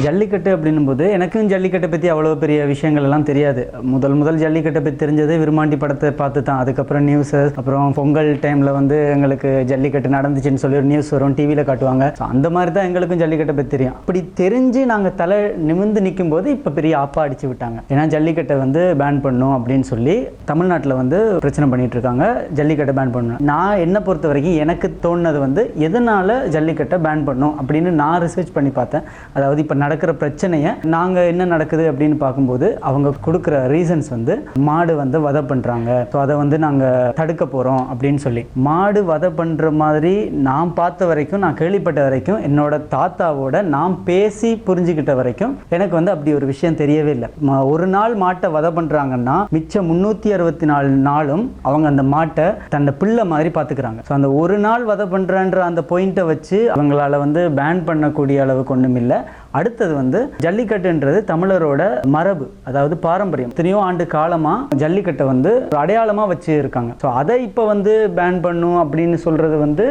ஜல்லிக்கட்டு அப்படின்னும் போது எனக்கும் ஜல்லிக்கட்டை பற்றி அவ்வளோ பெரிய விஷயங்கள் எல்லாம் தெரியாது. முதல் ஜல்லிக்கட்டை பற்றி தெரிஞ்சது விருமாண்டி படத்தை பார்த்து தான். அதுக்கப்புறம் நியூஸஸ், அப்புறம் பொங்கல் டைமில் வந்து எங்களுக்கு ஜல்லிக்கட்டு நடந்துச்சுன்னு சொல்லி ஒரு நியூஸ் வரும், டிவியில் காட்டுவாங்க. அந்த மாதிரி தான் எங்களுக்கும் ஜல்லிக்கட்டை பற்றி தெரியும். அப்படி தெரிஞ்சு நாங்கள் தலை நிமிர்ந்து நிற்கும் போது இப்போ பெரிய ஆப்பா அடிச்சு விட்டாங்க. ஏன்னா ஜல்லிக்கட்டை வந்து பேன் பண்ணும் அப்படின்னு சொல்லி தமிழ்நாட்டில் வந்து பிரச்சனை பண்ணிட்டு இருக்காங்க. ஜல்லிக்கட்டை பேன் பண்ணணும். நான் என்னை பொறுத்த வரைக்கும் எனக்கு தோணுனது வந்து எதனால ஜல்லிக்கட்டை பேன் பண்ணும் அப்படின்னு நான் ரிசர்ச் பண்ணி பார்த்தேன். அதாவது இப்போ நடக்கிற பிரச்சனையை நாங்கள் என்ன நடக்குது அப்படின்னு பார்க்கும்போது அவங்க கொடுக்குற ரீசன்ஸ் வந்து மாடு வந்து வதை பண்ணுறாங்க, ஸோ அதை வந்து நாங்கள் தடுக்க போகிறோம் அப்படின்னு சொல்லி. மாடு வதை பண்ணுற மாதிரி நான் பார்த்த வரைக்கும், நான் கேள்விப்பட்ட வரைக்கும், என்னோட தாத்தாவோட நான் பேசி புரிஞ்சுக்கிட்ட வரைக்கும் எனக்கு வந்து அப்படி ஒரு விஷயம் தெரியவே இல்லை. ஒரு நாள் மாட்டை வதை பண்ணுறாங்கன்னா மிச்சம் 364 நாளும் அவங்க அந்த மாட்டை தன்னை பிள்ளை மாதிரி பார்த்துக்கிறாங்க. ஸோ அந்த ஒரு நாள் வதை பண்ணுறன்ற அந்த பாயிண்ட்டை வச்சு அவங்களால வந்து பேன் பண்ணக்கூடிய அளவுக்கு ஒன்றும் இல்லை. அடுத்தது வந்து ஜல்லிக்கட்டுன்றது தமிழரோட மரபு, அதாவது பாரம்பரியம். எத்தனையோ ஆண்டு காலமாக ஜல்லிக்கட்டை வந்து அடையாளமாக வச்சு இருக்காங்க. ஸோ அதை இப்போ வந்து பேன் பண்ணும் அப்படின்னு சொல்கிறது வந்து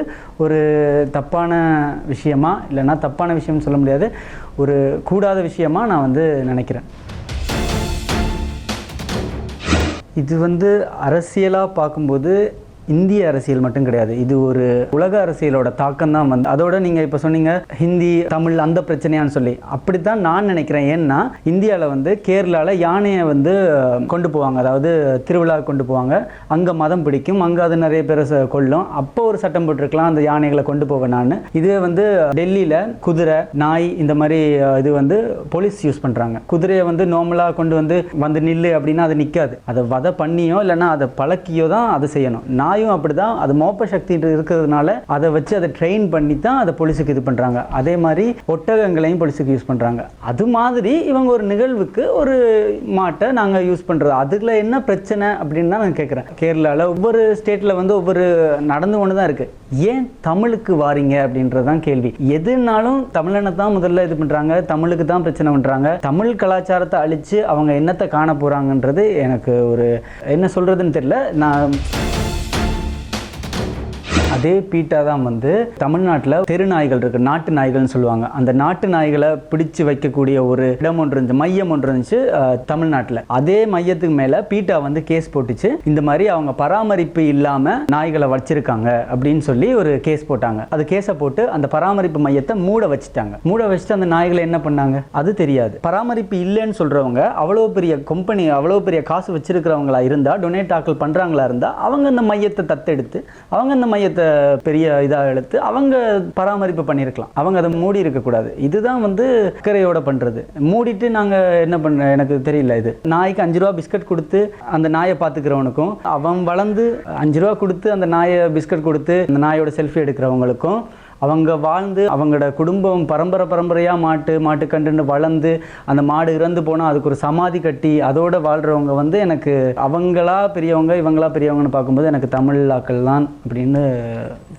ஒரு தப்பான விஷயமா, இல்லைன்னா தப்பான விஷயம்னு சொல்ல முடியாது, ஒரு கூடாத விஷயமா நான் வந்து நினைக்கிறேன். இது வந்து அரசியலாக பார்க்கும்போது இந்திய அரசியல் மட்டும் கிடையாது, இது ஒரு உலக அரசியலோட தாக்கம் தான் வந்து. அதோட நீங்கள் இப்போ சொன்னீங்க ஹிந்தி தமிழ் அந்த பிரச்சனையான்னு சொல்லி, அப்படித்தான் நான் நினைக்கிறேன். ஏன்னா இந்தியாவில் வந்து கேரளாவில் யானையை வந்து கொண்டு போவாங்க, அதாவது திருவிழா கொண்டு போவாங்க, அங்கே மதம் பிடிக்கும், அங்கே அது நிறைய பேர் கொல்லும். அப்போ ஒரு சட்டம் போட்டிருக்கலாம் அந்த யானைகளை கொண்டு போவேன் நான். இதுவே வந்து டெல்லியில் குதிரை நாய் இந்த மாதிரி இது வந்து போலீஸ் யூஸ் பண்ணுறாங்க. குதிரையை வந்து நார்மலாக கொண்டு வந்து நில்லு அப்படின்னா அது நிற்காது, அதை வதை பண்ணியோ இல்லைன்னா அதை பழக்கியோ தான் அதை செய்யணும். நாயும் அப்படிதான், அது மோப்ப சக்தி இருக்கிறதுனால அதை வச்சு அதை ட்ரெயின் பண்ணி தான் அதை போலீஸுக்கு இது பண்ணுறாங்க. அதே மாதிரி ஒட்டகங்களையும் போலீஸுக்கு யூஸ் பண்ணுறாங்க. அது மாதிரி இவங்க ஒரு நிகழ்வுக்கு ஒரு மாட்டை நாங்கள் யூஸ் பண்ணுறது, அதுல என்ன பிரச்சனை அப்படின்னு தான் நான் கேட்குறேன். கேரளாவில் ஒவ்வொரு ஸ்டேட்டில் வந்து ஒவ்வொரு நடந்து கொண்டு தான் இருக்குது. ஏன் தமிழுக்கு வாரீங்க அப்படின்றது தான் கேள்வி. எதுனாலும் தமிழனை தான் முதல்ல இது பண்ணுறாங்க, தமிழுக்கு தான் பிரச்சனை பண்ணுறாங்க. தமிழ் கலாச்சாரத்தை அழித்து அவங்க என்னத்தை காண போகிறாங்கன்றது எனக்கு ஒரு என்ன சொல்கிறதுன்னு தெரியல. நான் அதே பீட்டா தான் வந்து தமிழ்நாட்டில் தெரு நாய்கள் இருக்கு, நாட்டு நாய்கள்னு சொல்லுவாங்க. அந்த நாட்டு நாய்களை பிடிச்சு வைக்கக்கூடிய ஒரு இடம் ஒன்று இருந்துச்சு, மையம் ஒன்று இருந்துச்சு தமிழ்நாட்டில். அதே மையத்துக்கு மேலே பீட்டா வந்து கேஸ் போட்டுச்சு, இந்த மாதிரி அவங்க பராமரிப்பு இல்லாமல் நாய்களை வச்சிருக்காங்க அப்படின்னு சொல்லி ஒரு கேஸ் போட்டாங்க. அது கேஸை போட்டு அந்த பராமரிப்பு மையத்தை மூட வச்சுட்டாங்க. மூட வச்சுட்டு அந்த நாய்களை என்ன பண்ணாங்க அது தெரியாது. பராமரிப்பு இல்லைன்னு சொல்றவங்க அவ்வளோ பெரிய கம்பெனி, அவ்வளோ பெரிய காசு வச்சிருக்கிறவங்களா இருந்தா, டொனேட் டாக்கல் பண்றாங்களா இருந்தா, அவங்க அந்த மையத்தை தத்தெடுத்து அவங்க அந்த மையத்தை பெரிய இதாக எடுத்து அவங்க பராமரிப்பு பண்ணியிருக்கலாம். அவங்க அதை மூடி இருக்கக்கூடாது. இதுதான் வந்து அக்கறையோட பண்றது. மூடிட்டு நாங்கள் என்ன பண்ண எனக்கு தெரியல. இது நாய்க்கு 5 ரூபா பிஸ்கட் கொடுத்து அந்த நாயை பார்த்துக்கிறவனுக்கும், அவன் வளர்ந்து 5 ரூபா கொடுத்து அந்த நாயை பிஸ்கட் கொடுத்து அந்த நாயோட செல்ஃபி எடுக்கிறவங்களுக்கும், அவங்க வாழ்ந்து அவங்களோட குடும்பம் பரம்பரையாக மாட்டு கண்டுன்னு வளர்ந்து அந்த மாடு இறந்து போனால் அதுக்கு ஒரு சமாதி கட்டி அதோட வாழ்கிறவங்க வந்து எனக்கு அவங்களா பெரியவங்க இவங்களா பெரியவங்கன்னு பார்க்கும்போது எனக்கு தமிழ் ஆக்கள் தான் அப்படின்னு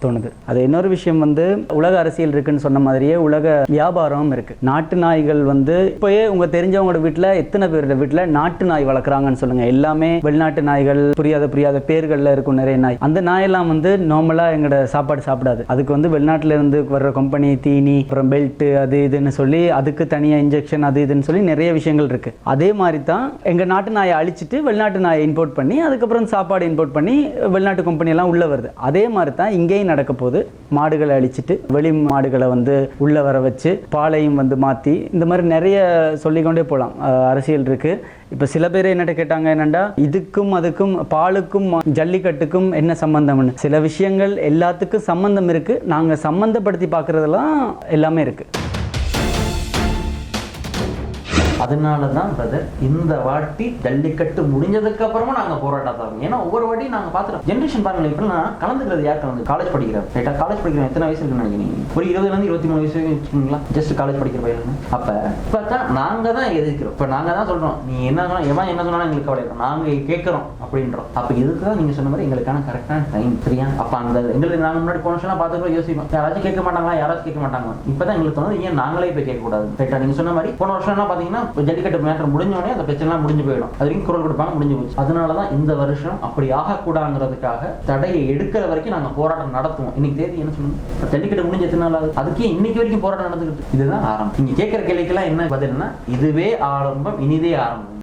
தோணுது. அது இன்னொரு விஷயம் வந்து உலக அரசியல் இருக்குன்னு சொன்ன மாதிரியே உலக வியாபாரம் இருக்கு. நாட்டு நாய்கள் வந்து இப்போயே உங்க தெரிஞ்சவங்களோட வீட்டில் எத்தனை பேரோட வீட்டில் நாட்டு நாய் வளர்க்குறாங்கன்னு சொல்லுங்க. எல்லாமே வெளிநாட்டு நாய்கள், புரியாத பேர்கள்ல இருக்கும் நிறைய நாய். அந்த நாயெல்லாம் வந்து நார்மலா எங்களோட சாப்பாடு சாப்பிடாது. அதுக்கு வந்து வெளிநாட்டு இருந்து வர்ற கம்பெனி தீனி, அப்புறம் பெல்ட், அது இதுன்னு சொல்லி அதுக்கு தனியா இன்ஜெக்ஷன், அது இதுன்னு சொல்லி நிறைய விஷயங்கள் இருக்கு. அதே மாதிரி தான் எங்க நாட்டு நாயை அழிச்சிட்டு வெளிநாட்டு நாயை இம்போர்ட் பண்ணி அதுக்கப்புறம் சாப்பாடு இம்போர்ட் பண்ணி வெளிநாட்டு கம்பெனி எல்லாம் உள்ள வருது. அதே மாதிரி தான் இங்கேயும் நடக்க போது. மாடுகளை அழிச்சிட்டு வெளி மாடுகளை வந்து உள்ள வர வச்சு பாலையும் வந்து மாத்தி, இந்த மாதிரி நிறைய சொல்லிக்கொண்டே போகலாம். அரசியல் இருக்கு. இப்போ சில பேர் என்னட்ட கேட்டாங்க, என்னண்டா இதுக்கும் அதுக்கும் பாலுக்கும் ஜல்லிக்கட்டுக்கும் என்ன சம்பந்தம்னு. சில விஷயங்கள் எல்லாத்துக்கும் சம்பந்தம் இருக்கு. நாங்கள் சம்பந்தப்படுத்தி பார்க்கறதெல்லாம் எல்லாமே இருக்கு. அதனால தான் பிரதர் இந்த வாட்டி ஜல்லிக்கட்டு முடிஞ்சதுக்கு அப்புறமா நாங்கள் போராட்டம் தரோம். ஏன்னா ஒவ்வொரு வாட்டியும் நாங்கள் பார்த்துட்டோம். ஜென்ரேஷன் பாருங்கள், இப்பெல்லாம் கலந்துக்கிறது யார் கலந்து? காலேஜ் படிக்கிறோம். ரைட்டா, காலேஜ் படிக்கிறோம். எத்தனை வயசு இருக்குன்னு நினைக்கிறீங்க? ஒரு 20 23 வயசு வச்சுக்கோங்களா, ஜஸ்ட் காலேஜ் படிக்கிற பையன். அப்போ பார்த்தா நாங்கள் தான் எதிர்க்கிறோம். இப்போ நாங்கள் தான் சொல்கிறோம், நீ என்ன எவன் என்ன சொன்னாலும் எங்களுக்கு கவலை இருக்கும், நாங்கள் கேட்குறோம் அப்படின்றோம். அப்போ இதுக்கு தான் நீங்கள் சொன்ன மாதிரி எங்களுக்கான கரெக்டான டைம் சரியா. அப்போ அந்த எங்களுக்கு நாங்கள் முன்னாடி போன வருஷம்லாம் பார்த்துக்கூட யோசிப்போம், யாராச்சும் கேட்க மாட்டாங்களா, யாராச்சும் கேட்க மாட்டாங்க. இப்போ தான் எங்களுக்கு தோணுது, ஏன் நாங்களே போய் கேட்கக்கூடாது. ரைட்டா, நீங்கள் சொன்ன மாதிரி போன வருஷம்லாம் பார்த்தீங்கன்னா ஜல்லிக்கட்டு மேட்டர் முடிஞ்சோடனே அந்த பிரச்சனைலாம் முடிஞ்சு போயிடும். அது வரைக்கும் குரல் கொடுப்பாங்க, முடிஞ்சு போச்சு. அதனாலதான் இந்த வருஷம் அப்படி ஆகக்கூடாங்கிறதுக்காக தடையை எடுக்கிற வரைக்கும் நாங்க போராட்டம் நடத்துவோம். இன்னைக்கு தேதி என்ன சொல்லணும், ஜல்லிக்கட்டு முடிஞ்ச எத்தனை நாள் ஆகுது, அதுக்கே இன்னைக்கு வரைக்கும் போராட்டம் நடந்துக்கிட்டு. இதுதான் ஆரம்பம். நீங்க கேட்கிற கேள்விக்கெல்லாம் என்ன பதில்னா, இதுவே ஆரம்பம், இனிதே ஆரம்பம்.